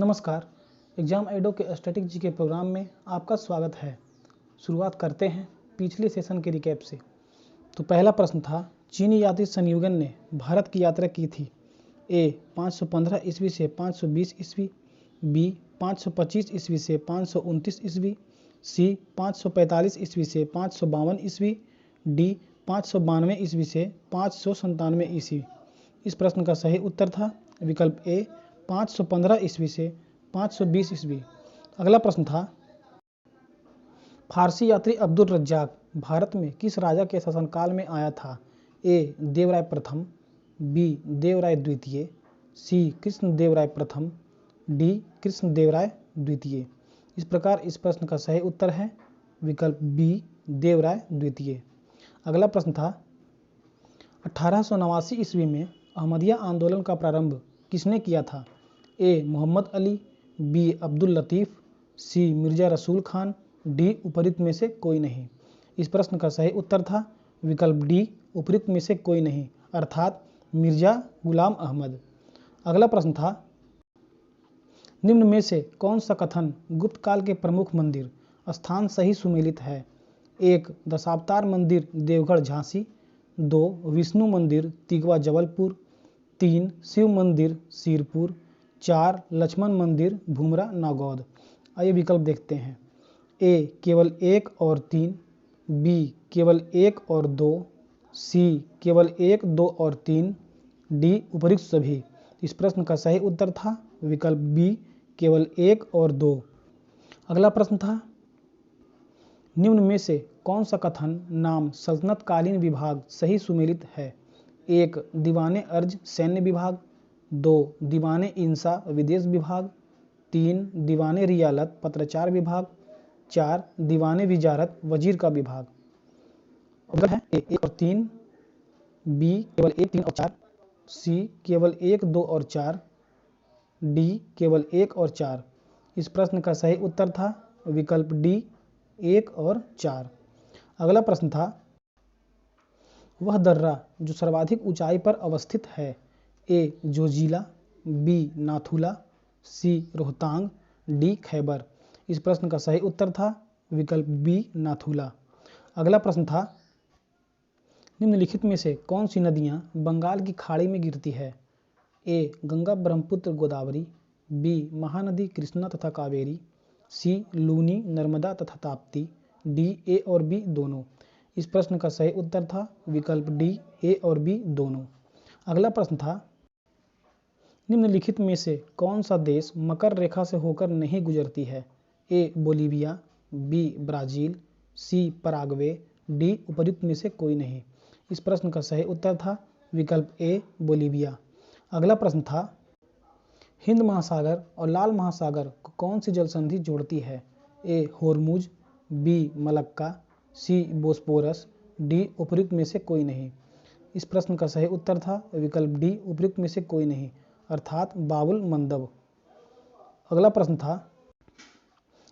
नमस्कार। एग्जाम आइडो के static G के प्रोग्राम में आपका स्वागत है। शुरुआत करते हैं पिछले सेशन के रिकैप से। तो पहला प्रश्न था, चीनी यात्री संयुगन ने भारत की यात्रा की थी। ए 515 ईस्वी से 520 ईस्वी, बी 525 ईस्वी से 529 ईस्वी, सी 545 ईस्वी से 552 ईस्वी, डी 592 ईस्वी से 597 ईस्वी। इस प्रश्न का सही उत्तर था विकल्प ए 515 ईस्वी से 520 ईस्वी। अगला प्रश्न था, फारसी यात्री अब्दुल रज्जाक भारत में किस राजा के शासनकाल में आया था। ए देवराय प्रथम, बी देवराय द्वितीय, सी कृष्णदेवराय प्रथम, डी कृष्णदेवराय द्वितीय। इस प्रकार इस प्रश्न का सही उत्तर है विकल्प बी देवराय द्वितीय। अगला प्रश्न था, 1889 ईस्वी में अहमदिया आंदोलन का प्रारंभ किसने किया था। ए मोहम्मद अली, बी अब्दुल लतीफ़, सी मिर्ज़ा रसूल खान, डी उपरोक्त में से कोई नहीं। इस प्रश्न का सही उत्तर था विकल्प डी उपरोक्त में से कोई नहीं, अर्थात मिर्ज़ा गुलाम अहमद। अगला प्रश्न था, निम्न में से कौन सा कथन गुप्त काल के प्रमुख मंदिर स्थान सही सुमेलित है। एक दशावतार मंदिर देवगढ़ झांसी, 2 विष्णु मंदिर तिगवा जबलपुर, 3 शिव मंदिर सिरपुर, 4 लक्ष्मण मंदिर भूमरा नागौद। आइए विकल्प देखते हैं। ए केवल 1 और 3, बी केवल 1 और 2, सी केवल 1, 2 और 3, डी उपरोक्त सभी। इस प्रश्न का सही उत्तर था विकल्प बी केवल 1 और 2। अगला प्रश्न था, निम्न में से कौन सा कथन नाम सल्तनत कालीन विभाग सही सुमेलित है। 1 दीवाने अर्ज सैन्य विभाग, 2 दीवाने इंसा विदेश विभाग, 3 दीवाने रियालत पत्राचार विभाग, 4 दीवाने विजारत वजीर का विभाग। अगला है ए 1 और 3, बी केवल 1, 3 और 4, सी केवल 1, 2 और 4, डी केवल 1 और 4। इस प्रश्न का सही उत्तर था विकल्प डी 1 और 4। अगला प्रश्न था, वह दर्रा जो सर्वाधिक ऊंचाई पर अवस्थित है। ए जोजिला, बी नाथुला, सी रोहतांग, डी खैबर। इस प्रश्न का सही उत्तर था विकल्प बी नाथुला। अगला प्रश्न था, निम्नलिखित में से कौन सी नदियां बंगाल की खाड़ी में गिरती है। ए गंगा गोदावरी, बी महानदी कृष्णा तथा कावेरी, सी लूनी नर्मदा तथा ताप्ती, डी ए और बी दोनों। इस प्रश्न का सही उत्तर था विकल्प डी ए और बी दोनों। अगला प्रश्न था, निम्नलिखित में से कौन सा देश मकर रेखा से होकर नहीं गुजरती है। ए बोलीविया, बी ब्राज़ील, सी पराग्वे, डी उपरोक्त में से कोई नहीं। इस प्रश्न का सही उत्तर था विकल्प ए बोलीविया। अगला प्रश्न था, हिंद महासागर और लाल महासागर को कौन सी जल संधि जोड़ती है। ए होर्मुज, बी मलक्का, सी बोस्पोरस, डी उपरोक्त में से कोई नहीं। इस प्रश्न का सही उत्तर था विकल्प डी उपरोक्त में से कोई नहीं, अर्थात बाबुल मंदब। अगला प्रश्न था,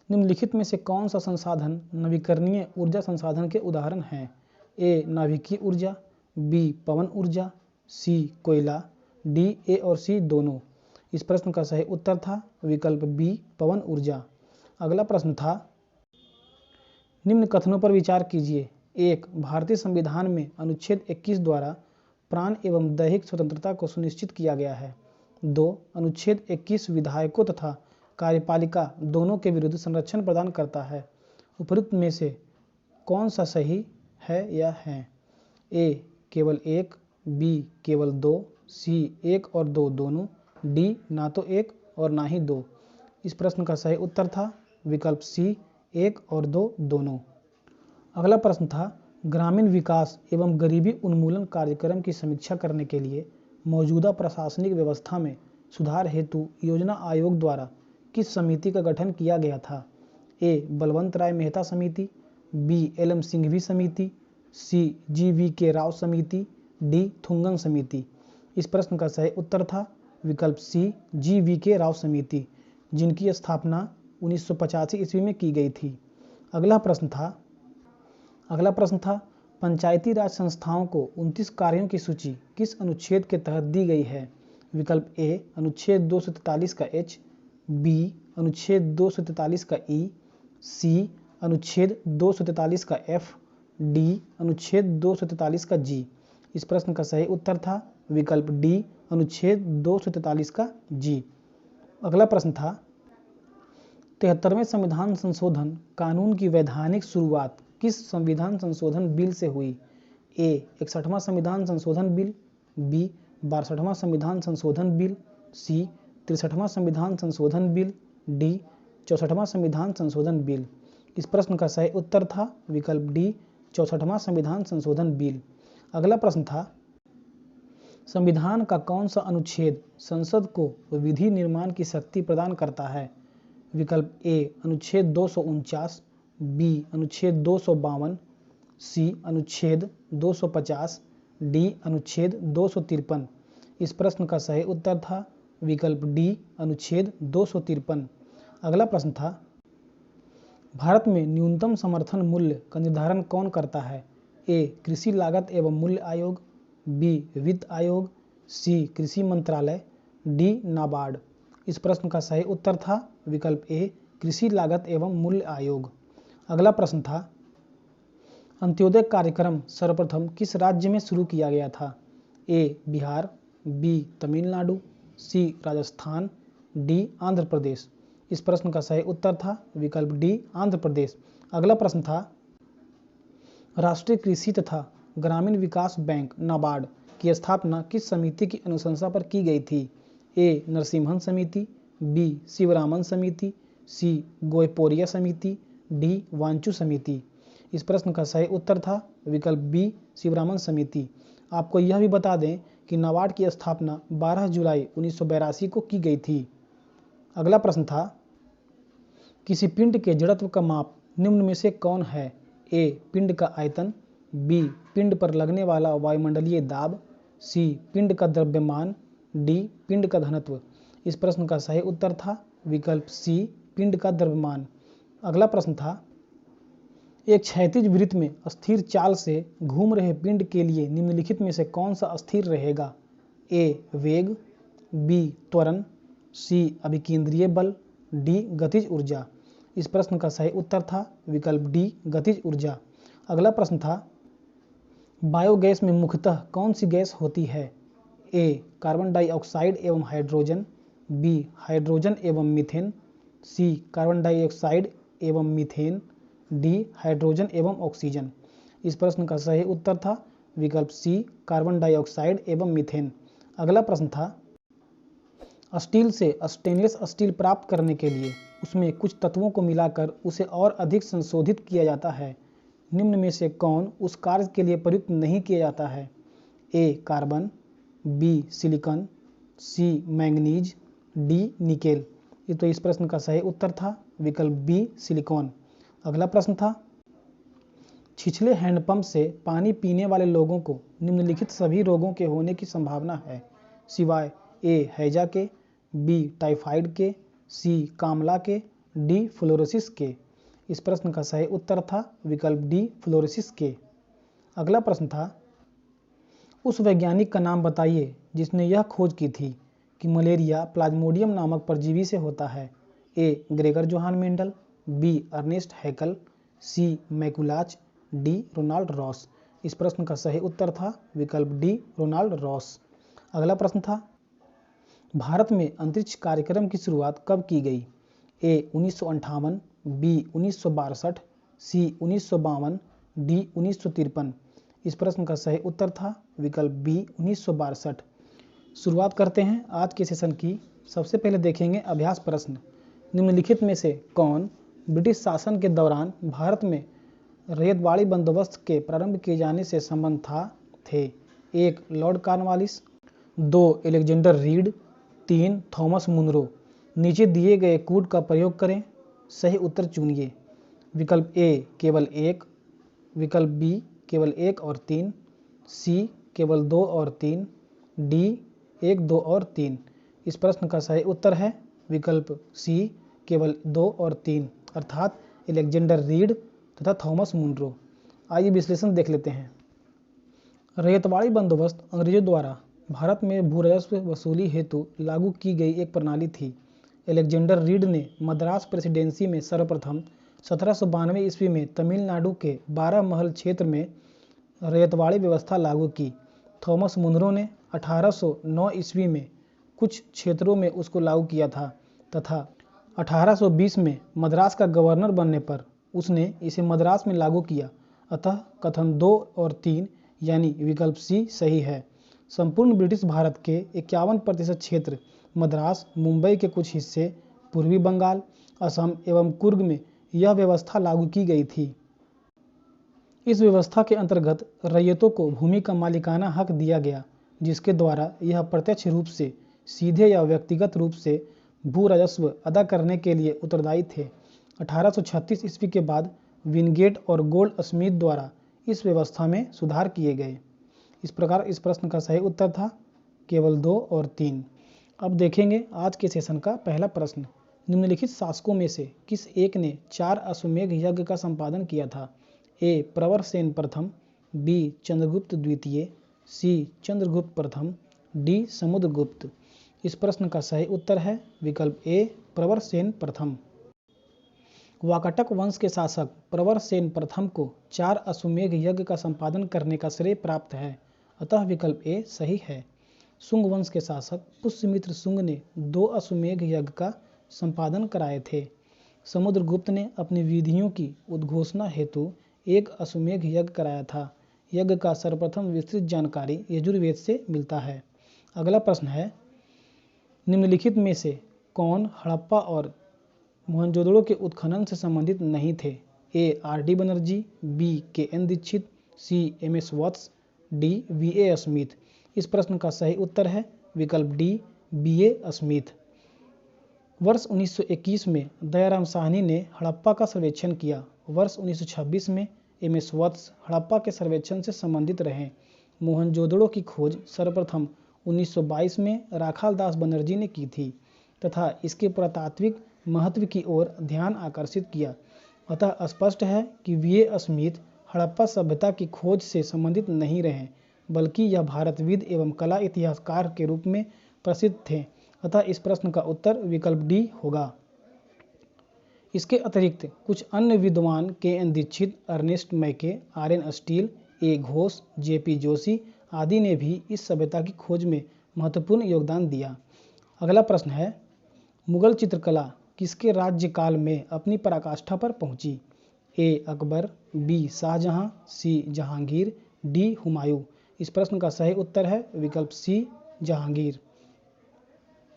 निम्नलिखित में से कौन सा संसाधन नवीकरणीय ऊर्जा संसाधन के उदाहरण हैं। ए नाभिकीय ऊर्जा, बी पवन ऊर्जा, सी कोयला, डी ए और सी दोनों। इस प्रश्न का सही उत्तर था विकल्प बी पवन ऊर्जा। अगला प्रश्न था, निम्न कथनों पर विचार कीजिए। 1 भारतीय संविधान में अनुच्छेद 21 द्वारा प्राण एवं दैहिक स्वतंत्रता को सुनिश्चित किया गया है। 2 अनुच्छेद 21 विधायकों तथा कार्यपालिका दोनों के विरुद्ध संरक्षण प्रदान करता है। उपरोक्त में से कौन सा सही है या है। ए केवल 1, बी केवल 2, सी 1 और 2 दोनों, डी ना तो 1 और ना ही 2। इस प्रश्न का सही उत्तर था विकल्प सी 1 और 2 दोनों। अगला प्रश्न था, ग्रामीण विकास एवं गरीबी उन्मूलन कार्यक्रम की समीक्षा करने के लिए मौजूदा प्रशासनिक व्यवस्था में सुधार हेतु योजना आयोग द्वारा किस समिति का गठन किया गया था। ए बलवंत राय मेहता समिति, बी एल.एम. सिंघवी समिति, सी जी.वी.के. राव समिति, डी थुंगन समिति। इस प्रश्न का सही उत्तर था विकल्प सी जी.वी.के. राव समिति, जिनकी स्थापना 1985 ईस्वी में की गई थी। अगला प्रश्न था, पंचायती राज संस्थाओं को 29 कार्यों की सूची किस अनुच्छेद के तहत दी गई है। विकल्प ए अनुच्छेद 243 का एच, बी अनुच्छेद 243 का ई, सी अनुच्छेद 243 का एफ, डी अनुच्छेद 243 का जी। इस प्रश्न का सही उत्तर था विकल्प डी अनुच्छेद 243 का जी। अगला प्रश्न था 73वें संविधान संशोधन कानून की वैधानिक शुरुआत किस संविधान संशोधन बिल से हुई? ए 61वां संविधान संशोधन बिल, बी 62वां संविधान संशोधन बिल, सी 63वां संविधान संशोधन बिल, डी 64वां संविधान संशोधन बिल। इस प्रश्न का सही उत्तर था विकल्प डी 64वां संविधान संशोधन बिल। अगला प्रश्न था संविधान का कौन सा अनुच्छेद संसद को विधि निर्माण की शक्ति प्रदान करता है? विकल्प ए अनुच्छेद 249, बी अनुच्छेद 252, सी अनुच्छेद 250, डी अनुच्छेद 253। इस प्रश्न का सही उत्तर था विकल्प डी अनुच्छेद 253। अगला प्रश्न था भारत में न्यूनतम समर्थन मूल्य का निर्धारण कौन करता है? ए कृषि लागत एवं मूल्य आयोग, बी वित्त आयोग, सी कृषि मंत्रालय, डी नाबार्ड। इस प्रश्न का सही उत्तर था विकल्प ए कृषि लागत एवं मूल्य आयोग। अगला प्रश्न था अंत्योदय कार्यक्रम सर्वप्रथम किस राज्य में शुरू किया गया था? ए बिहार, बी तमिलनाडु, सी राजस्थान, डी आंध्र प्रदेश। इस प्रश्न का सही उत्तर था विकल्प डी आंध्र प्रदेश। अगला प्रश्न था राष्ट्रीय कृषि तथा ग्रामीण विकास बैंक नाबार्ड की स्थापना किस समिति की अनुशंसा पर की गई थी? ए नरसिम्हन समिति, बी शिवरामन समिति, सी गोयपोरिया समिति, डी वांचू समिति। इस प्रश्न का सही उत्तर था विकल्प बी शिवरामन समिति। आपको यह भी बता दें कि नाबार्ड की स्थापना 12 जुलाई 1982 को की गई थी। अगला प्रश्न था किसी पिंड के जड़त्व का माप निम्न में से कौन है? ए पिंड का आयतन, बी पिंड पर लगने वाला वायुमंडलीय दाब, सी पिंड का द्रव्यमान, डी पिंड का घनत्व। इस प्रश्न का सही उत्तर था विकल्प सी पिंड का द्रव्यमान। अगला प्रश्न था एक क्षैतिज वृत्त में स्थिर चाल से घूम रहे पिंड के लिए निम्नलिखित में से कौन सा स्थिर रहेगा? ए वेग, बी त्वरण, सी अभिकेंद्रीय बल, डी गतिज ऊर्जा। इस प्रश्न का सही उत्तर था विकल्प डी गतिज ऊर्जा। अगला प्रश्न था बायोगैस में मुख्यतः कौन सी गैस होती है? ए कार्बन डाइऑक्साइड एवं हाइड्रोजन, बी हाइड्रोजन एवं मीथेन, सी कार्बन डाइऑक्साइड एवं मीथेन, डी हाइड्रोजन एवं ऑक्सीजन। इस प्रश्न का सही उत्तर था विकल्प सी कार्बन डाइऑक्साइड एवं मीथेन। अगला प्रश्न था स्टील से स्टेनलेस स्टील प्राप्त करने के लिए उसमें कुछ तत्वों को मिलाकर उसे और अधिक संशोधित किया जाता है। निम्न में से कौन उस कार्य के लिए प्रयुक्त नहीं किया जाता है? A carbon, B silicon, C manganese, D nickel. तो इस प्रश्न का सही उत्तर था विकल्प बी सिलिकॉन। अगला प्रश्न था छिछले हैंडपंप से पानी पीने वाले लोगों को निम्नलिखित सभी रोगों के होने की संभावना है सिवाय ए हैजा के, बी टाइफाइड के, सी कामला के, डी फ्लोरोसिस के। इस प्रश्न का सही उत्तर था विकल्प डी फ्लोरोसिस के। अगला प्रश्न था उस वैज्ञानिक का नाम बताइए जिसने यह खोज की थी कि मलेरिया प्लाज्मोडियम नामक परजीवी से होता है। A Gregor Johann Mendel, B Ernst Haeckel, C McCulloch, D Ronald Ross. इस प्रश्न का सही उत्तर था विकल्प डी रोनाल्ड रॉस। अगला प्रश्न था भारत में अंतरिक्ष कार्यक्रम की शुरुआत कब की गई? ए 1958, बी 1962, सी 1952, डी 1953। इस प्रश्न का सही उत्तर था विकल्प बी 1962। शुरुआत करते हैं आज के सेशन की। सबसे पहले देखेंगे अभ्यास प्रश्न। निम्नलिखित में से कौन ब्रिटिश शासन के दौरान भारत में रैयतवाड़ी बंदोबस्त के प्रारंभ किए जाने से संबंध थे? एक लॉर्ड कॉर्नवालिस, दो एलेक्जेंडर रीड, तीन थॉमस मुनरो। नीचे दिए गए कोड का प्रयोग करें, सही उत्तर चुनिए। विकल्प ए केवल एक, विकल्प बी केवल एक और तीन, सी केवल दो और तीन, डी एक, दो और तीन। इस प्रश्न का सही उत्तर है विकल्प सी केवल दो और तीन, अर्थात एलेक्जेंडर रीड तथा थॉमस मुनरो। आइए विश्लेषण देख लेते हैं। रैयतवाड़ी बंदोबस्त अंग्रेजों द्वारा भारत में भू राजस्व वसूली हेतु लागू की गई एक प्रणाली थी। अलेक्जेंडर रीड ने मद्रास प्रेसिडेंसी में सर्वप्रथम 1792 ईस्वी में तमिलनाडु के 12 महल क्षेत्र में रयतवाड़ी व्यवस्था लागू की। थॉमस मुनरो ने 1809 ईस्वी में कुछ क्षेत्रों में उसको लागू किया था तथा 1820 में मद्रास का गवर्नर बनने पर उसने इसे मद्रास में लागू किया। अतः कथन 2 और 3 यानी विकल्प सी सही है। संपूर्ण ब्रिटिश भारत के 51% क्षेत्र, मद्रास, मुंबई के कुछ हिस्से, पूर्वी बंगाल, असम एवं कुर्ग में यह व्यवस्था लागू की गई थी। इस व्यवस्था के अंतर्गत रैयतों को भूमि का मालिकाना हक दिया गया, जिसके द्वारा यह प्रत्यक्ष रूप से, सीधे या व्यक्तिगत रूप से भू राजस्व अदा करने के लिए उत्तरदायी थे। 1836 ईस्वी के बाद विनगेट और गोल्ड स्मिथ द्वारा इस व्यवस्था में सुधार किए गए। इस प्रकार इस प्रश्न का सही उत्तर था केवल 2 और 3। अब देखेंगे आज के सेशन का पहला प्रश्न। निम्नलिखित शासकों में से किस एक ने 4 अश्वमेध यज्ञ का संपादन किया था? ए. प्रवरसेन प्रथम, बी. चंद्रगुप्त द्वितीय, सी. चंद्रगुप्त प्रथम, डी. समुद्रगुप्त। इस प्रश्न का सही उत्तर है विकल्प ए. प्रवरसेन प्रथम। वाकाटक वंश के शासक प्रवरसेन प्रथम को 4 अश्वमेध यज्ञ का संपादन करने का श्रेय प्राप्त है, अतः विकल्प ए सही है। शुंग वंश के शासक पुष्यमित्र शुंग ने 2 अश्वमेध यज्ञ का संपादन कराए थे। समुद्रगुप्त ने अपनी विधियों की उद्घोषणा हेतु 1 अश्वमेध यज्ञ कराया था। यज्ञ का सर्वप्रथम विस्तृत जानकारी यजुर्वेद से मिलता है। अगला प्रश्न है, निम्नलिखित में से कौन हड़प्पा और मोहनजोदड़ो के उत्खनन से संबंधित नहीं थे? A. R D. Banerjee, B. K N. Dikshit, C. M S. Vats, D. V A. Smith. इस प्रश्न का सही उत्तर है विकल्प डी. बी.ए. स्मिथ। वर्ष 1921 में दयाराम साहनी ने हड़प्पा का सर्वेक्षण किया। वर्ष 1926 में एम.एस. वत्स हड़प्पा के सर्वेक्षण से संबंधित रहे। मोहनजोदड़ो की खोज सर्वप्रथम 1922 में राखाल दास बनर्जी ने की थी तथा इसके पुरातात्विक महत्व की ओर ध्यान आकर्षित किया। अतः स्पष्ट है कि वी.ए. स्मिथ हड़प्पा सभ्यता की खोज से संबंधित नहीं रहे, बल्कि यह भारतविद एवं कला इतिहासकार के रूप में प्रसिद्ध थे। अतः इस प्रश्न का उत्तर विकल्प डी होगा। इसके अतिरिक्त कुछ अन्य विद्वान के.एन. दीक्षित, अर्नेस्ट मैके, आर.एन. स्टील, ए. घोष, जे.पी. जोशी आदि ने भी इस सभ्यता की खोज में महत्वपूर्ण योगदान दिया। अगला प्रश्न है, मुगल चित्रकला किसके राज्यकाल में अपनी पराकाष्ठा पर पहुंची? ए. अकबर, बी. शाहजहां, सी. जहांगीर, डी. हुमायूं। इस प्रश्न का सही उत्तर है विकल्प सी. जहांगीर।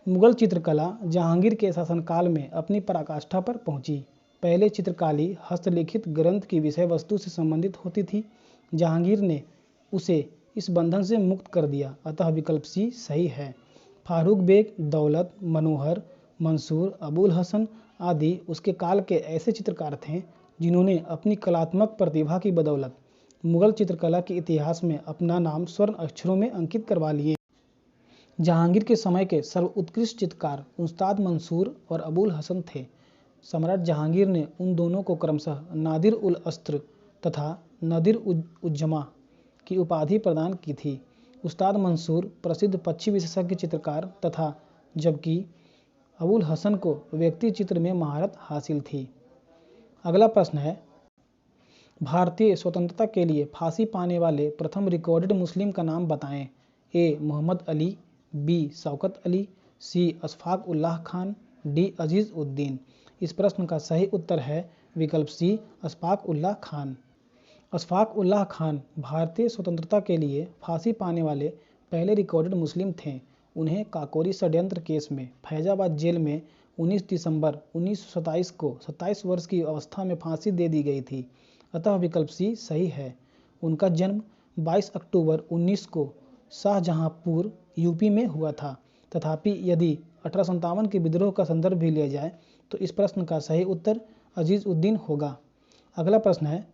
मुगल चित्रकला जहांगीर के शासनकाल में अपनी पराकाष्ठा पर पहुंची। पहले चित्रकारी हस्तलिखित ग्रंथ की विषय वस्तु से संबंधित होती थी। जहांगीर ने उसे इस बंधन से मुक्त कर दिया, अतः विकल्प सी सही है। फारूक बेग, दौलत, मनोहर, मंसूर, अबुल हसन आदि उसके काल के ऐसे चित्रकार थे जिन्होंने अपनी कलात्मक प्रतिभा की बदौलत मुगल चित्रकला के इतिहास में अपना नाम स्वर्ण अक्षरों में अंकित करवा लिए। जहांगीर के समय के सर्वोत्कृष्ट चित्रकार उस्ताद मंसूर और अबुल हसन थे। सम्राट जहांगीर ने उन दोनों को क्रमशः नादिर उल अस्त्र तथा नदीर उज्जमा की उपाधि प्रदान की थी। उस्ताद मंसूर प्रसिद्ध पक्षी विशेषज्ञ चित्रकार तथा जबकि अबुल हसन को व्यक्ति चित्र में महारत हासिल थी। अगला प्रश्न है, भारतीय स्वतंत्रता के लिए फांसी पाने वाले प्रथम रिकॉर्डेड मुस्लिम का नाम बताएं। ए. मोहम्मद अली, बी. शौकत अली, सी. अशफाक उल्लाह खान, डी. अजीज उद्दीन। इस प्रश्न का सही उत्तर है विकल्प सी. अशफाक उल्लाह खान। अशफाक उल्लाह खान भारतीय स्वतंत्रता के लिए फांसी पाने वाले पहले रिकॉर्डेड मुस्लिम थे। उन्हें काकोरी षड्यंत्र केस में फैजाबाद जेल में 19 दिसंबर 1927 को 27 वर्ष की अवस्था में फांसी दे दी गई थी, अतः विकल्प सी सही है। उनका जन्म 22 अक्टूबर 19 को शाहजहांपुर यूपी में हुआ था। तथापि यदि 1857 के विद्रोह का संदर्भ भी लिया जाए तो इस प्रश्न का सही उत्तर अजीज उद्दीन होगा। अगला प्रश्न है,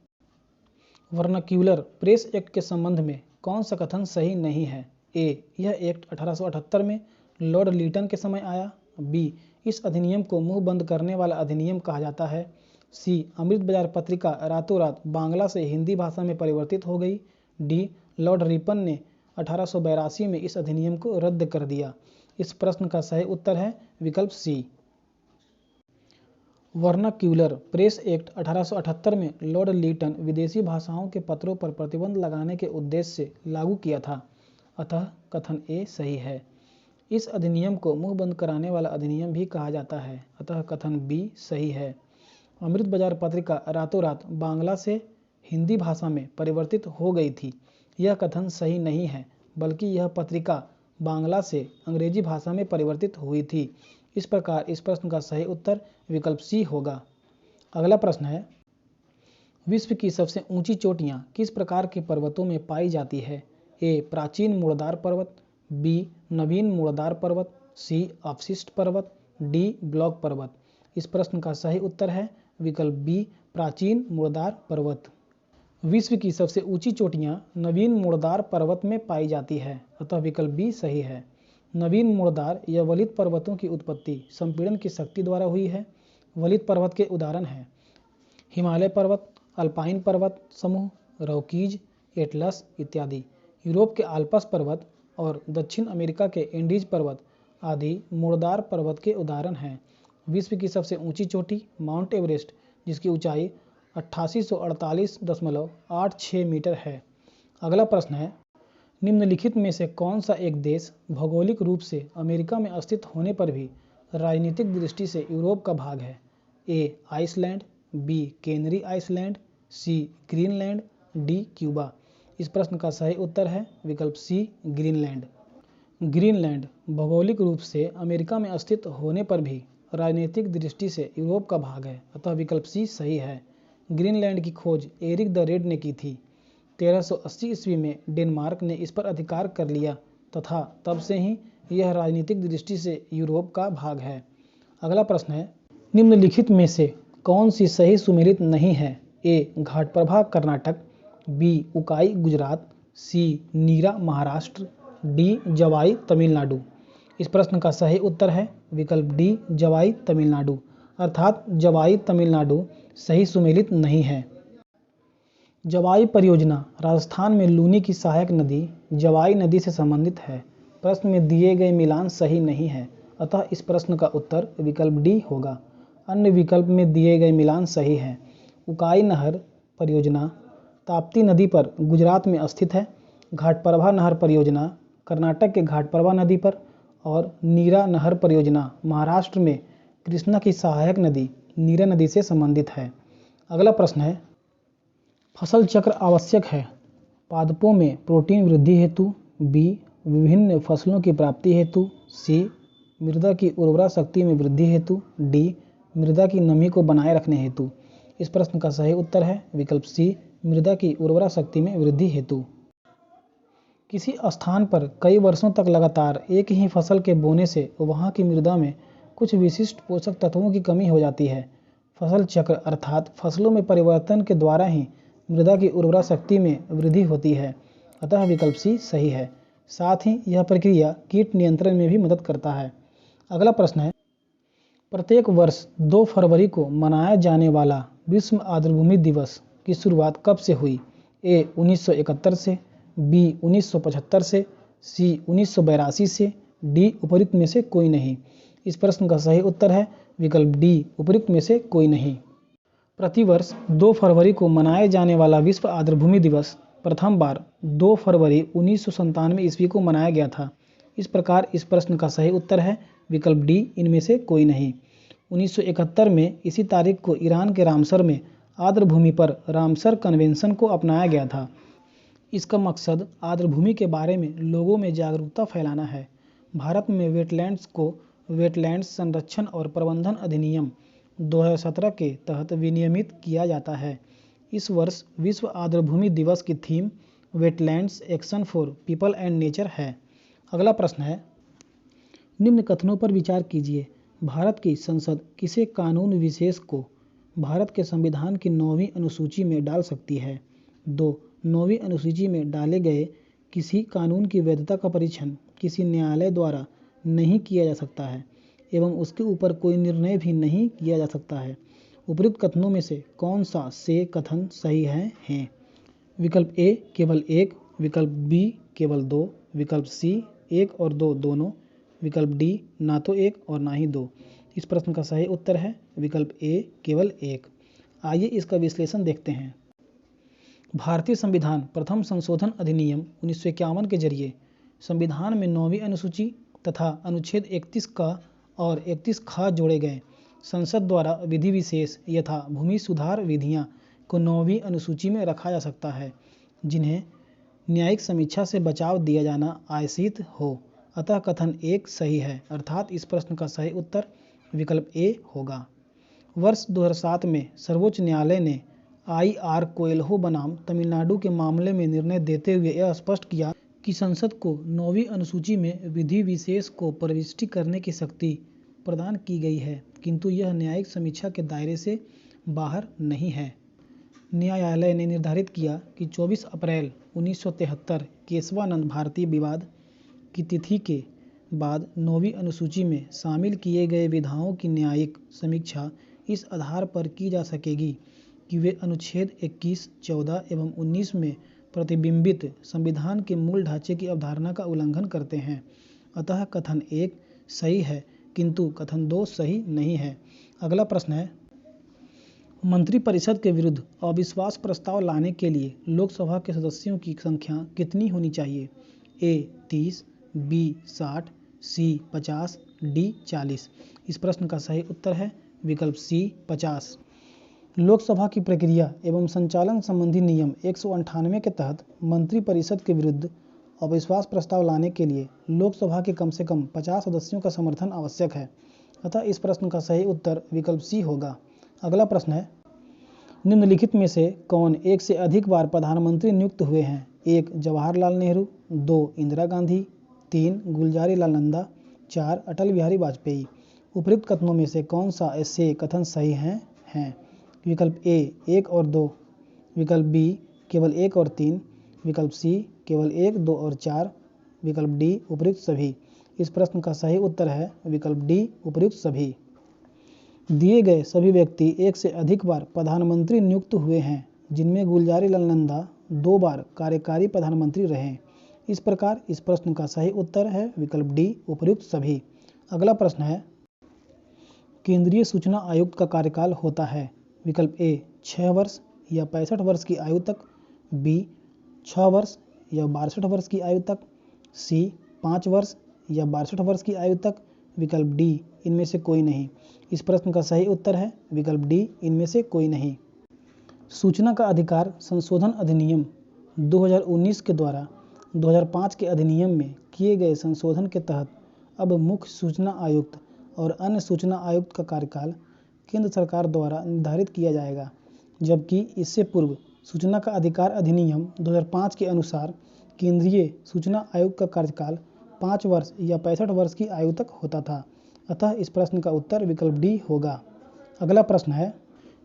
वर्नाक्यूलर प्रेस एक्ट के संबंध में कौन सा कथन सही नहीं है? ए. यह एक्ट 1878 में लॉर्ड लीटन के समय आया। बी. इस अधिनियम को मुंह बंद करने वाला अधिनियम कहा जाता है। सी. अमृत बाजार पत्रिका रातों रात बांग्ला से हिंदी भाषा में परिवर्तित हो गई। डी. लॉर्ड रिपन ने 1882 में इस अधिनियम को रद्द कर दिया। इस प्रश्न का सही उत्तर है विकल्प सी। वर्नाक्यूलर प्रेस एक्ट 1878 में लॉर्ड लीटन विदेशी भाषाओं के पत्रों पर प्रतिबंध लगाने के उद्देश्य से लागू किया था, अतः कथन ए सही है। इस अधिनियम को मुंह बंद कराने वाला अधिनियम भी कहा जाता है, अतः कथन बी सही है। अमृत बाजार पत्रिका रातों रात बांग्ला से हिंदी भाषा में परिवर्तित हो गई थी, यह कथन सही नहीं है, बल्कि यह पत्रिका बांग्ला से अंग्रेजी भाषा में परिवर्तित हुई थी। इस प्रकार इस प्रश्न का सही उत्तर विकल्प सी होगा। अगला प्रश्न है, विश्व की सबसे ऊंची चोटियां किस प्रकार के पर्वतों में पाई जाती है? ए प्राचीन मूलधार पर्वत, बी नवीन मूलधार पर्वत, सी अवशिष्ट पर्वत, डी ब्लॉक पर्वत। इस प्रश्न का सही उत्तर है विकल्प बी प्राचीन मूलधार पर्वत। विश्व की सबसे ऊंची चोटियां नवीन मूलधार पर्वत में पाई जाती है, अतः विकल्प बी सही है। नवीन मूलधार या वलित पर्वतों की उत्पत्ति संपीड़न की शक्ति द्वारा हुई है। वलित पर्वत के उदाहरण हैं हिमालय पर्वत, अल्पाइन पर्वत समूह, रॉकीज, एटलस इत्यादि। यूरोप के आल्प्स पर्वत और दक्षिण अमेरिका के एंडीज पर्वत आदि मूलधार पर्वत के उदाहरण हैं। विश्व की सबसे ऊंची चोटी माउंट एवरेस्ट, जिसकी ऊंचाई 8848.86 मीटर है। अगला प्रश्न है, निम्नलिखित में से कौन सा एक देश भौगोलिक रूप से अमेरिका में स्थित होने पर भी राजनीतिक दृष्टि से यूरोप का भाग है? ए आइसलैंड, बी कैनरी आइसलैंड, सी ग्रीनलैंड, डी क्यूबा। इस प्रश्न का सही उत्तर है विकल्प सी ग्रीनलैंड। ग्रीनलैंड भौगोलिक रूप से अमेरिका में स्थित होने पर भी राजनीतिक दृष्टि से यूरोप का भाग है, अतः विकल्प सी सही है। ग्रीनलैंड की खोज एरिक द रेड ने की थी। 1380 ईस्वी में डेनमार्क ने इस पर अधिकार कर लिया तथा तब से ही यह राजनीतिक दृष्टि से यूरोप का भाग है। अगला प्रश्न है, निम्नलिखित में से कौन सी सही सुमेलित नहीं है? ए घाटप्रभा कर्नाटक, बी उकाई गुजरात, सी नीरा महाराष्ट्र, डी जवाई तमिलनाडु। इस प्रश्न का सही उत्तर है विकल्प डी जवाई तमिलनाडु, अर्थात जवाई तमिलनाडु सही सुमेलित नहीं है। जवाई परियोजना राजस्थान में लूनी की सहायक नदी जवाई नदी से संबंधित है। प्रश्न में दिए गए मिलान सही नहीं है, अतः इस प्रश्न का उत्तर विकल्प डी होगा। अन्य विकल्प में दिए गए मिलान सही है। उकाई नहर परियोजना ताप्ती नदी पर गुजरात में स्थित है। घाटप्रभा नहर परियोजना कर्नाटक के घाटप्रभा नदी पर और नीरा नहर परियोजना महाराष्ट्र में कृष्णा की सहायक नदी नीरा नदी से संबंधित है। अगला प्रश्न है, फसल चक्र आवश्यक है पादपों में प्रोटीन वृद्धि हेतु, बी विभिन्न फसलों की प्राप्ति हेतु, सी मृदा की उर्वरा शक्ति में वृद्धि हेतु, डी मृदा की नमी को बनाए रखने हेतु। इस प्रश्न का सही उत्तर है विकल्प सी मृदा की उर्वरा शक्ति में वृद्धि हेतु। किसी स्थान पर कई वर्षों तक लगातार एक ही फसल के बोने से वहाँ की मृदा में कुछ विशिष्ट पोषक तत्वों की कमी हो जाती है। फसल चक्र अर्थात फसलों में परिवर्तन के द्वारा ही मृदा की उर्वरा शक्ति में वृद्धि होती है, अतः विकल्प सी सही है। साथ ही यह प्रक्रिया कीट नियंत्रण में भी मदद करता है। अगला प्रश्न है, प्रत्येक वर्ष 2 फरवरी को मनाया जाने वाला विश्व आर्द्रभूमि दिवस की शुरुआत कब से हुई? ए 1971 से, बी 1975 से, सी 1982 से, डी उपयुक्त में से कोई नहीं। इस प्रश्न का सही उत्तर है विकल्प डी उपयुक्त में से कोई नहीं। प्रतिवर्ष 2 फरवरी को मनाए जाने वाला विश्व आर्द्रभूमि दिवस प्रथम बार 2 फरवरी 1997 ईस्वी को मनाया गया था। इस प्रकार इस प्रश्न का सही उत्तर है विकल्प डी इनमें से कोई नहीं। 1971 में इसी तारीख को ईरान के रामसर में आर्द्रभूमि पर रामसर कन्वेंशन को अपनाया गया था। इसका मकसद आर्द्रभूमि के बारे में लोगों में जागरूकता फैलाना है। भारत में वेटलैंड्स को वेटलैंड्स संरक्षण और प्रबंधन अधिनियम 2017 के तहत विनियमित किया जाता है। इस वर्ष विश्व आर्द्रभूमि दिवस की theme wetlands action for people and nature है। अगला प्रश्न है, निम्न कथनों पर विचार कीजिए। भारत की संसद किसी कानून विशेष को भारत के संविधान की 9वीं अनुसूची में डाल सकती है? 2. 9वीं अनुसूची में डाले गए किसी कानून की वैधता का परीक्षण किसी न्यायालय द्वारा नहीं किया जा सकता है एवं उसके ऊपर कोई निर्णय भी नहीं किया जा सकता है। उपयुक्त कथनों में से कौन सा से कथन सही हैं? विकल्प ए केवल 1, विकल्प बी केवल 2, विकल्प सी 1 और 2 दोनों, विकल्प डी ना तो 1 और ना ही 2। इस प्रश्न का सही उत्तर है विकल्प ए केवल 1। आइए इसका विश्लेषण देखते हैं। भारतीय संविधान प्रथम संशोधन अधिनियम 1951 के जरिए संविधान में 9वीं अनुसूची तथा अनुच्छेद 31 का और 31 ख जोड़े गए। संसद द्वारा विधि विशेष यथा भूमि सुधार विधियां को 9वीं अनुसूची में रखा जा सकता है, जिन्हें न्यायिक समीक्षा से बचाव दिया जाना आयसित हो। अतः कथन 1 सही है, अर्थात इस प्रश्न का सही उत्तर विकल्प ए होगा। वर्ष 2007 में सर्वोच्च न्यायालय ने IR कोएल्हो बनाम तमिलनाडु के मामले में निर्णय देते हुए यह स्पष्ट किया कि संसद को 9वीं अनुसूची में विधि विशेष को प्रविष्टि करने की शक्ति प्रदान की गई है, किंतु यह न्यायिक समीक्षा के दायरे से बाहर नहीं है। न्यायालय ने निर्धारित किया कि 24 अप्रैल 1973 केशवानंद भारतीय विवाद की तिथि के बाद 9वीं अनुसूची में शामिल किए गए विधाओं की न्यायिक समीक्षा इस आधार पर की जा सकेगी कि वे अनुच्छेद 21, 14 एवं 19 में प्रतिबिंबित संविधान के मूल ढांचे की अवधारणा का उल्लंघन करते हैं। अतः कथन 1 सही है, किंतु कथन 2 सही नहीं है। अगला प्रश्न है, मंत्रिपरिषद के विरुद्ध अविश्वास प्रस्ताव लाने के लिए लोकसभा के सदस्यों की संख्या कितनी होनी चाहिए? ए 30, बी 60, सी 50, डी 40। इस प्रश्न का सही उत्तर है विकल्प सी 50। लोकसभा की प्रक्रिया एवं संचालन संबंधी नियम 198 के तहत मंत्रिपरिषद के विरुद्ध अविश्वास प्रस्ताव लाने के लिए लोकसभा के कम से कम 50 सदस्यों का समर्थन आवश्यक है। अतः इस प्रश्न का सही उत्तर विकल्प सी होगा। अगला प्रश्न है, निम्नलिखित में से कौन एक से अधिक बार प्रधानमंत्री नियुक्त हुए हैं? 1 जवाहरलाल नेहरू, 2 इंदिरा गांधी, 3 गुलजारीलाल नंदा, 4 अटल बिहारी वाजपेयी। उपयुक्त कथनों में से कौन सा ऐसे कथन सही हैं? विकल्प ए 1 और 2, विकल्प बी केवल 1 और 3, विकल्प सी केवल 1, 2 और 4, विकल्प डी उपयुक्त सभी। इस प्रश्न का सही उत्तर है विकल्प डी उपयुक्त सभी। दिए गए सभी व्यक्ति एक से अधिक बार प्रधानमंत्री नियुक्त हुए हैं, जिनमें गुलजारीलाल नंदा 2 बार कार्यकारी प्रधानमंत्री रहे। इस प्रकार इस प्रश्न का सही उत्तर है विकल्प डी उपयुक्त सभी। अगला प्रश्न है, केंद्रीय सूचना आयुक्त का कार्यकाल होता है? विकल्प ए 6 वर्ष या 65 वर्ष की आयु तक, बी 6 वर्ष या 62 वर्ष की आयु तक, सी 5 वर्ष या 62 वर्ष की आयु तक, विकल्प डी इनमें से कोई नहीं। इस प्रश्न का सही उत्तर है विकल्प डी इनमें से कोई नहीं। सूचना का अधिकार संशोधन अधिनियम 2019 के द्वारा 2005 के अधिनियम में किए गए संशोधन के तहत अब मुख्य सूचना आयुक्त और अन्य सूचना आयुक्त का कार्यकाल केंद्र सरकार द्वारा निर्धारित किया जाएगा, जबकि इससे पूर्व सूचना का अधिकार अधिनियम 2005 के अनुसार केंद्रीय सूचना आयुक्त का कार्यकाल 5 वर्ष या 65 वर्ष की आयु तक होता था। अतः इस प्रश्न का उत्तर विकल्प डी होगा। अगला प्रश्न है,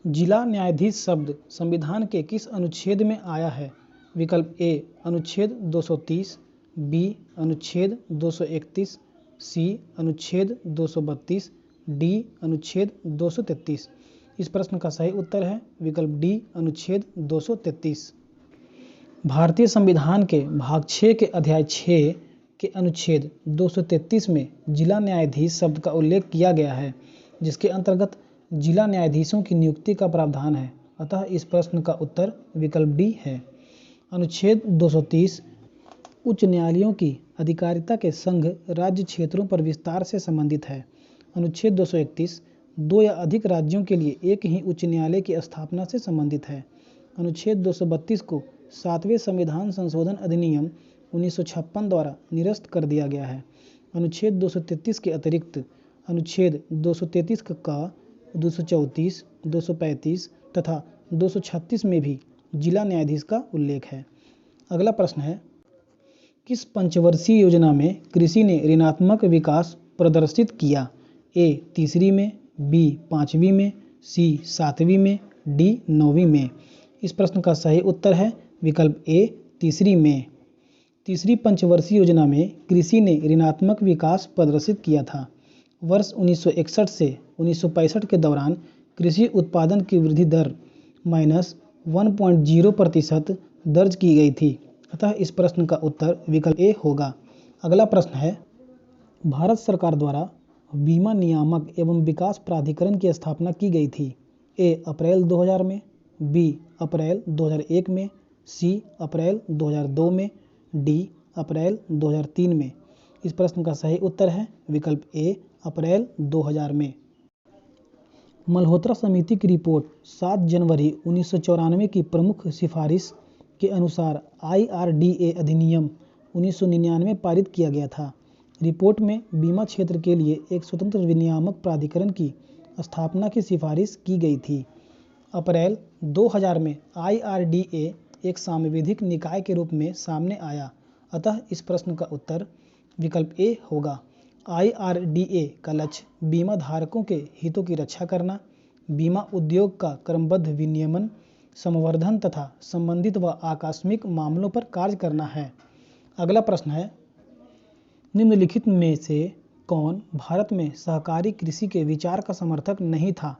जिला न्यायाधीश शब्द संविधान के किस अनुच्छेद में आया है? विकल्प ए अनुच्छेद 230, बी अनुच्छेद 231, सी अनुच्छेद 232, डी अनुच्छेद 233। इस प्रश्न का सही उत्तर है विकल्प डी अनुच्छेद 233। भारतीय संविधान के भाग 6 के अध्याय 6 के अनुच्छेद 233 में जिला न्यायाधीश शब्द का उल्लेख किया गया है, जिसके अंतर्गत जिला न्यायाधीशों की नियुक्ति का प्रावधान है। अतः इस प्रश्न का उत्तर विकल्प डी है। अनुच्छेद 230 उच्च न्यायालयों की अधिकारिता के संघ राज्य क्षेत्रों पर विस्तार से संबंधित है। अनुच्छेद 231 2 या अधिक राज्यों के लिए एक ही उच्च न्यायालय की स्थापना से संबंधित है। अनुच्छेद 232 को 7वें संविधान संशोधन अधिनियम 1956 द्वारा निरस्त कर दिया गया है। अनुच्छेद 233 के अतिरिक्त अनुच्छेद 233 का 234, 235 तथा 236 में भी जिला न्यायाधीश का उल्लेख है। अगला प्रश्न है, किस पंचवर्षीय योजना में कृषि ने ऋणात्मक विकास प्रदर्शित किया? ए 3वीं में, बी 5वीं में, सी 7वीं में, डी 9वीं में। इस प्रश्न का सही उत्तर है विकल्प ए 3वीं में। 3री पंचवर्षीय योजना में कृषि ने ऋणात्मक विकास प्रदर्शित किया था। वर्ष 1961 से 1965 के दौरान कृषि उत्पादन की वृद्धि दर -1.0% दर्ज की गई थी। अतः इस प्रश्न का उत्तर विकल्प ए होगा। अगला प्रश्न है, भारत सरकार द्वारा बीमा नियामक एवं विकास प्राधिकरण की स्थापना की गई थी? ए. अप्रैल 2000 में, बी. अप्रैल 2001 में, सी. अप्रैल 2002 में, डी. अप्रैल 2003 में। इस प्रश्न का सही उत्तर है विकल्प ए. अप्रैल 2000 में। मल्होत्रा समिति की रिपोर्ट 7 जनवरी 1994 की प्रमुख सिफारिश के अनुसार IRDA अधिनियम 1999 पारित किया गया था। रिपोर्ट में बीमा क्षेत्र के लिए एक स्वतंत्र विनियामक प्राधिकरण की स्थापना की सिफारिश की गई थी। अप्रैल 2000 में IRDA एक सांविधिक निकाय के रूप में सामने आया, अतः इस प्रश्न का उत्तर विकल्प ए होगा। IRDA का लक्ष्य बीमा धारकों के हितों की रक्षा करना, बीमा उद्योग का क्रमबद्ध विनियमन, संवर्धन तथा संबंधित व आकस्मिक मामलों पर कार्य करना है। अगला प्रश्न है, निम्नलिखित में से कौन भारत में सहकारी कृषि के विचार का समर्थक नहीं था?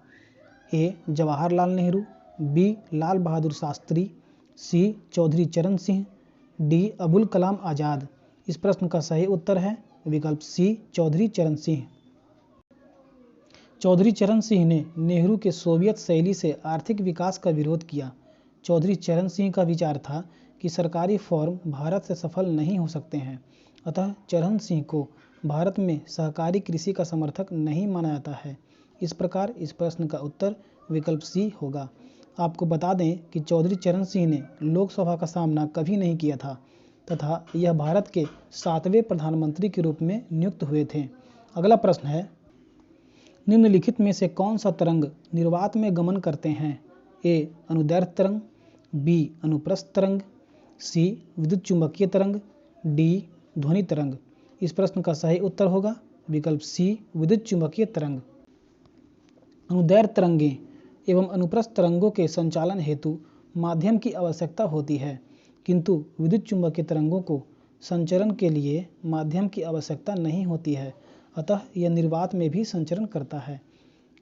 ए. जवाहरलाल नेहरू, बी. लाल बहादुर शास्त्री, सी. चौधरी चरण सिंह, डी. अबुल कलाम आज़ाद। इस प्रश्न का सही उत्तर है विकल्प सी. चौधरी चरण सिंह। चौधरी चरण सिंह ने नेहरू के सोवियत शैली से आर्थिक विकास का विरोध किया। चौधरी चरण सिंह का विचार था कि सरकारी फॉर्म भारत से सफल नहीं हो सकते हैं, अतः चरण सिंह को भारत में सहकारी कृषि का समर्थक नहीं माना जाता है। इस प्रकार इस प्रश्न का उत्तर विकल्प सी होगा। आपको बता दें कि चौधरी चरण सिंह ने लोकसभा का सामना कभी नहीं किया था तथा यह भारत के 7वें प्रधानमंत्री के रूप में नियुक्त हुए थे। अगला प्रश्न है, निम्नलिखित में से कौन सा तरंग निर्वात में गमन करते हैं? ए. अनुदैर्ध्य तरंग, बी. अनुप्रस्थ तरंग, सी. विद्युत चुंबकीय तरंग, डी. ध्वनि तरंग। इस प्रश्न का सही उत्तर होगा विकल्प सी. विद्युत चुंबकीय तरंग। अनुदैर्ध्य तरंगें एवं अनुप्रस्थ तरंगों के संचालन हेतु माध्यम की आवश्यकता होती है, किंतु विद्युत चुंबकीय तरंगों को संचरण के लिए माध्यम की आवश्यकता नहीं होती है, अतः यह निर्वात में भी संचरण करता है।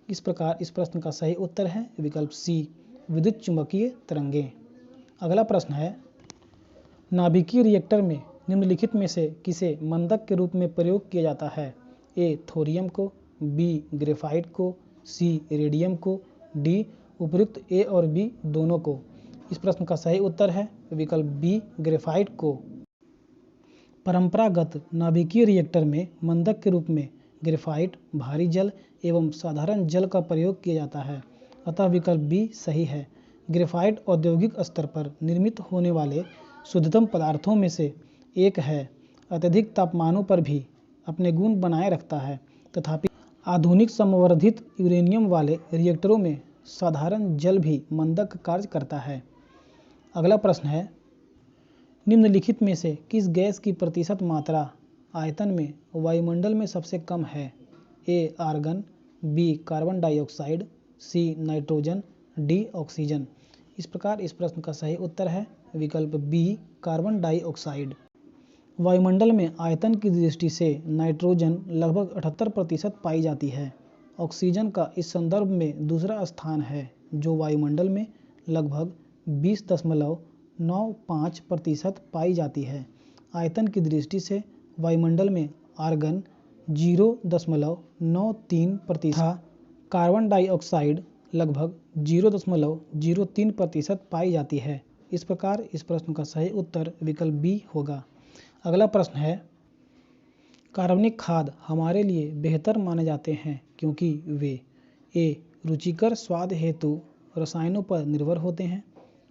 इस प्रकार इस प्रश्न का सही उत्तर है विकल्प सी. विद्युत चुंबकीय तरंगें। अगला प्रश्न है, नाभिकीय रिएक्टर में निम्नलिखित में से किसे मंदक के रूप में प्रयोग किया जाता है? ए. थोरियम को, बी. ग्रेफाइट को, सी. रेडियम को, डी. उपयुक्त ए और बी दोनों को। इस प्रश्न का सही उत्तर है विकल्प बी. ग्रेफाइट को। परंपरागत नाभिकीय रिएक्टर में मंदक के रूप में ग्रेफाइट, भारी जल एवं साधारण जल का प्रयोग किया जाता है, अतः विकल्प बी सही है। ग्रेफाइट औद्योगिक स्तर पर निर्मित होने वाले शुद्धतम पदार्थों में से एक है, अत्यधिक तापमानों पर भी अपने गुण बनाए रखता है। तथापि आधुनिक संवर्धित यूरेनियम वाले रिएक्टरों में साधारण जल भी मंदक कार्य करता है। अगला प्रश्न है, निम्नलिखित में से किस गैस की प्रतिशत मात्रा आयतन में वायुमंडल में सबसे कम है? A. Argon, B. Carbon dioxide, C. Nitrogen, D. Oxygen. इस प्रकार इस प्रश्न का सही उत्तर है विकल्प बी. Carbon dioxide. वायुमंडल में आयतन की दृष्टि से नाइट्रोजन लगभग 78% पाई जाती है। ऑक्सीजन का इस संदर्भ में दूसरा स्थान है, जो वायुमंडल में लगभग 20.95% पाई जाती है। आयतन की दृष्टि से वायुमंडल में आर्गन 0.93%, कार्बन डाइऑक्साइड लगभग 0.03% पाई जाती है। इस प्रकार इस प्रश्न का सही उत्तर विकल्प बी होगा। अगला प्रश्न है, कार्बनिक खाद हमारे लिए बेहतर माने जाते हैं क्योंकि वे ए. रुचिकर स्वाद हेतु रसायनों पर निर्भर होते हैं,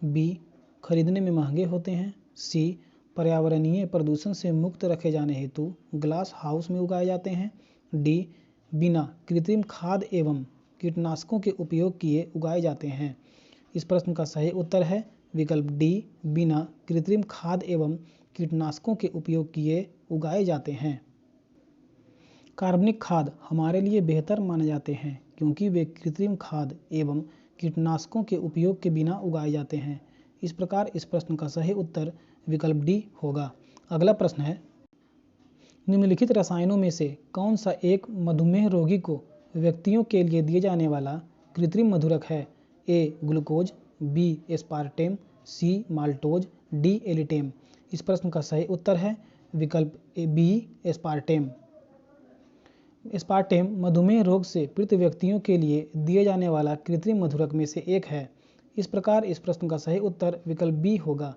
बी. खरीदने में महंगे होते हैं, सी. पर्यावरणीय प्रदूषण से मुक्त रखे जाने हेतु ग्लास हाउस में उगाए जाते हैं, डी. बिना कृत्रिम खाद एवं कीटनाशकों के उपयोग किए उगाए जाते हैं। इस प्रश्न का सही उत्तर है विकल्प डी. बिना कृत्रिम खाद एवं कीटनाशकों के उपयोग किए उगाए जाते हैं। कार्बनिक खाद हमारे लिए बेहतर माने जाते हैं क्योंकि वे कृत्रिम खाद एवं कीटनाशकों के उपयोग के बिना उगाए जाते हैं। इस प्रकार इस प्रश्न का सही उत्तर विकल्प डी होगा। अगला प्रश्न है, निम्नलिखित रसायनों में से कौन सा एक मधुमेह रोगी को व्यक्तियों के लिए दिए जाने वाला कृत्रिम मधुरक है? A. Glucose, B. Aspartame, C. Maltose, D. Alitame. इस प्रश्न का सही उत्तर है विकल्प बी. एस्पार्टेम। एस्पार्टेम मधुमेह रोग से पीड़ित व्यक्तियों के लिए दिए जाने वाला कृत्रिम मधुरक में से एक है। इस प्रकार इस प्रश्न का सही उत्तर विकल्प बी होगा।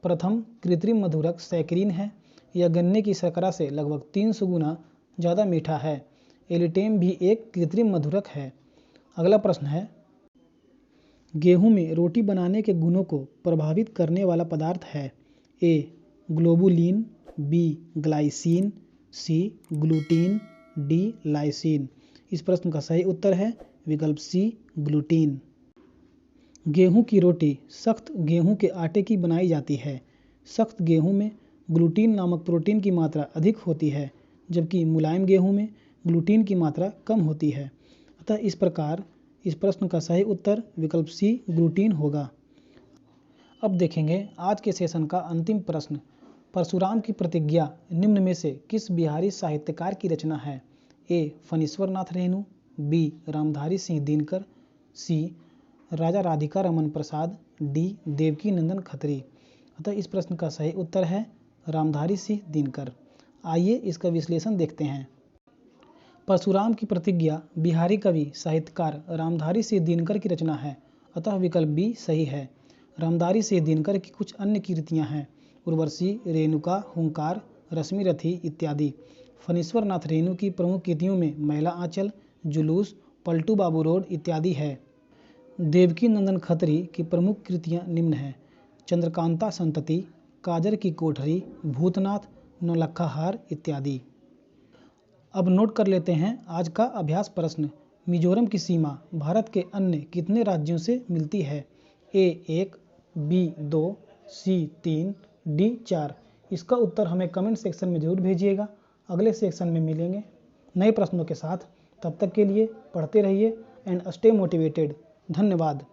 प्रथम कृत्रिम मधुरक सैकरीन है। यह गन्ने की शर्करा से लगभग 300 गुना ज़्यादा मीठा है। एलिटेम भी एक कृत्रिम मधुरक है। अगला प्रश्न है, गेहूं में रोटी बनाने के गुणों को प्रभावित करने वाला पदार्थ है। ए ग्लोबुलिन, बी ग्लाइसिन, सी ग्लूटीन, डी लाइसिन। इस प्रश्न का सही उत्तर है विकल्प सी ग्लूटीन। गेहूं की रोटी सख्त गेहूं के आटे की बनाई जाती है। सख्त गेहूं में ग्लूटीन नामक प्रोटीन की मात्रा अधिक होती है, जबकि मुलायम गेहूं में ग्लूटीन की मात्रा कम होती है। अतः इस प्रकार इस प्रश्न का सही उत्तर विकल्प सी ग्लूटीन होगा। अब देखेंगे आज के सेशन का अंतिम प्रश्न। परशुराम की प्रतिज्ञा निम्न में से किस बिहारी साहित्यकार की रचना है? ए फणीश्वर नाथ रेणु, बी रामधारी सिंह दिनकर, सी राजा राधिका रमन प्रसाद, डी देवकी नंदन खत्री। अतः इस प्रश्न का सही उत्तर है रामधारी सिंह दिनकर। आइए इसका विश्लेषण देखते हैं। परशुराम की प्रतिज्ञा बिहारी कवि साहित्यकार रामधारी सिंह दिनकर की रचना है, अतः विकल्प बी सही है। रामधारी सिंह दिनकर की कुछ अन्य कृतियां हैं उर्वशी, रेणुका, हुंकार, रश्मि रथी इत्यादि। फणीश्वर नाथ रेणु की प्रमुख कृतियों में महिला आंचल, जुलूस, पलटू बाबू रोड इत्यादि है। देवकी नंदन खत्री की प्रमुख कृतियां निम्न हैं: चंद्रकांता संतति, काजर की कोठरी, भूतनाथ, नौलखा हार इत्यादि। अब नोट कर लेते हैं आज का अभ्यास प्रश्न। मिजोरम की सीमा भारत के अन्य कितने राज्यों से मिलती है? ए 1, बी 2, सी 3, डी 4। इसका उत्तर हमें कमेंट सेक्शन में जरूर भेजिएगा। अगले सेक्शन में मिलेंगे नए प्रश्नों के साथ। तब तक के लिए पढ़ते रहिए एंड स्टे मोटिवेटेड। धन्यवाद।